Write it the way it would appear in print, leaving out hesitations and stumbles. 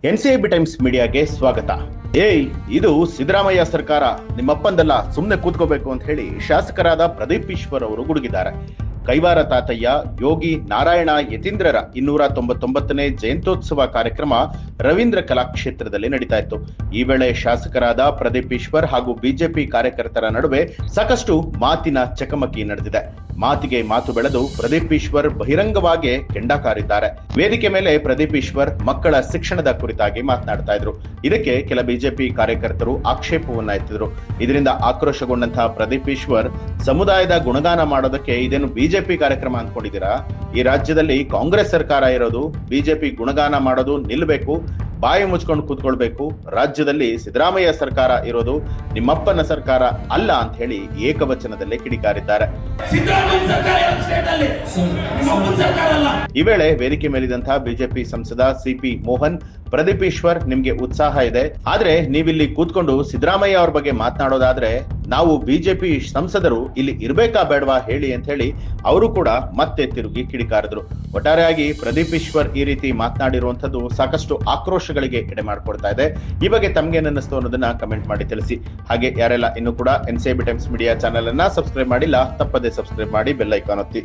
NCB times ಮೀಡಿಯಾಗೆ ಸ್ವಾಗತ. ಇದು ಸಿದ್ದರಾಮಯ್ಯ ಸರ್ಕಾರ ನಿಮ್ಮಪ್ಪಂದಲ್ಲ, ಸುಮ್ಮನೆ ಕೂತ್ಕೋಬೇಕು ಅಂತ ಹೇಳಿ ಶಾಸಕರಾದ ಪ್ರದೀಪ್ ಈಶ್ವರ್ ಅವರು ಗುಡುಗಿದ್ದಾರೆ. ಕೈವಾರ ತಾತಯ್ಯ, ಯೋಗಿ ನಾರಾಯಣ ಯತೀಂದ್ರರ 299ನೇ ಜಯಂತ್ಯೋತ್ಸವ ಕಾರ್ಯಕ್ರಮ ರವೀಂದ್ರ ಕಲಾಕ್ಷೇತ್ರದಲ್ಲಿ ನಡೀತಾ ಇತ್ತು. ಈ ವೇಳೆ ಶಾಸಕರಾದ ಪ್ರದೀಪ್ ಈಶ್ವರ್ ಹಾಗೂ ಬಿಜೆಪಿ ಕಾರ್ಯಕರ್ತರ ನಡುವೆ ಸಾಕಷ್ಟು ಮಾತಿನ ಚಕಮಕಿ ನಡೆದಿದೆ. ಮಾತಿಗೆ ಮಾತು ಬೆಳೆದು ಪ್ರದೀಪ್ ಈಶ್ವರ್ ಬಹಿರಂಗವಾಗಿ ಕೆಂಡ ಕಾರಿದ್ದಾರೆ. ವೇದಿಕೆ ಮೇಲೆ ಪ್ರದೀಪ್ ಈಶ್ವರ್ ಮಕ್ಕಳ ಶಿಕ್ಷಣದ ಕುರಿತಾಗಿ ಮಾತನಾಡ್ತಾ ಇದ್ರು. ಇದಕ್ಕೆ ಕೆಲ ಬಿಜೆಪಿ ಕಾರ್ಯಕರ್ತರು ಆಕ್ಷೇಪವನ್ನ ಎತ್ತಿದ್ರು. ಇದರಿಂದ ಆಕ್ರೋಶಗೊಂಡಂತಹ ಪ್ರದೀಪ್ ಈಶ್ವರ್, ಸಮುದಾಯದ ಗುಣಗಾನ ಮಾಡೋದಕ್ಕೆ ಇದೇನು ಬಿಜೆಪಿ ಕಾರ್ಯಕ್ರಮ ಅಂದ್ಕೊಂಡಿದ್ದೀರಾ? ಈ ರಾಜ್ಯದಲ್ಲಿ ಕಾಂಗ್ರೆಸ್ ಸರ್ಕಾರ ಇರೋದು, ಬಿಜೆಪಿ ಗುಣಗಾನ ಮಾಡೋದು ನಿಲ್ಲಬೇಕು, ಬಾಯಿ ಮುಚ್ಕೊಂಡು ಕೂತ್ಕೊಳ್ಬೇಕು. ರಾಜ್ಯದಲ್ಲಿ ಸಿದ್ದರಾಮಯ್ಯ ಸರ್ಕಾರ ಇರೋದು, ನಿಮ್ಮಪ್ಪನ ಸರ್ಕಾರ ಅಲ್ಲ ಅಂತ ಹೇಳಿ ಏಕವಚನದಲ್ಲೇ ಕಿಡಿಕಾರಿದ್ದಾರೆ. ಈ ವೇಳೆ ವೇದಿಕೆ ಮೇಲಿದಂತಹ ಬಿಜೆಪಿ ಸಂಸದ ಸಿಪಿ ಮೋಹನ್, ಪ್ರದೀಪ್ ಈಶ್ವರ್, ನಿಮ್ಗೆ ಉತ್ಸಾಹ ಇದೆ, ಆದ್ರೆ ನೀವಿಲ್ಲಿ ಕೂತ್ಕೊಂಡು ಸಿದ್ದರಾಮಯ್ಯ ಅವ್ರ ಬಗ್ಗೆ ಮಾತನಾಡೋದಾದ್ರೆ ನಾವು ಬಿಜೆಪಿ ಸಂಸದರು ಇಲ್ಲಿ ಇರ್ಬೇಕಾ ಬೇಡವಾ ಹೇಳಿ ಅಂತ ಹೇಳಿ ಅವರು ಕೂಡ ಮತ್ತೆ ತಿರುಗಿ ಕಿಡಿಕಾರಿದ್ರು. ಒಟ್ಟಾರೆಯಾಗಿ ಪ್ರದೀಪ್ ಈಶ್ವರ್ ಈ ರೀತಿ ಮಾತನಾಡಿರುವಂತದ್ದು ಸಾಕಷ್ಟು ಆಕ್ರೋಶಗಳಿಗೆ ಎಡೆ ಮಾಡಿಕೊಡ್ತಾ ಇದೆ. ಈ ಬಗ್ಗೆ ತಮ್ಗೆ ಅನ್ನಿಸ್ತು ಅನ್ನೋದನ್ನ ಕಮೆಂಟ್ ಮಾಡಿ ತಿಳಿಸಿ. ಹಾಗೆ ಯಾರೆಲ್ಲ ಇನ್ನು ಕೂಡ ಎನ್ಸಿಬಿ ಟೈಮ್ಸ್ ಮೀಡಿಯಾ ಚಾನೆಲ್ ಅನ್ನ ಸಬ್ಸ್ಕ್ರೈಬ್ ಮಾಡಿಲ್ಲ, ತಪ್ಪದೆ ಸಬ್ಸ್ಕ್ರೈಬ್ ಮಾಡಿ, ಬೆಲ್ ಐಕಾನ್ ಒತ್ತಿ.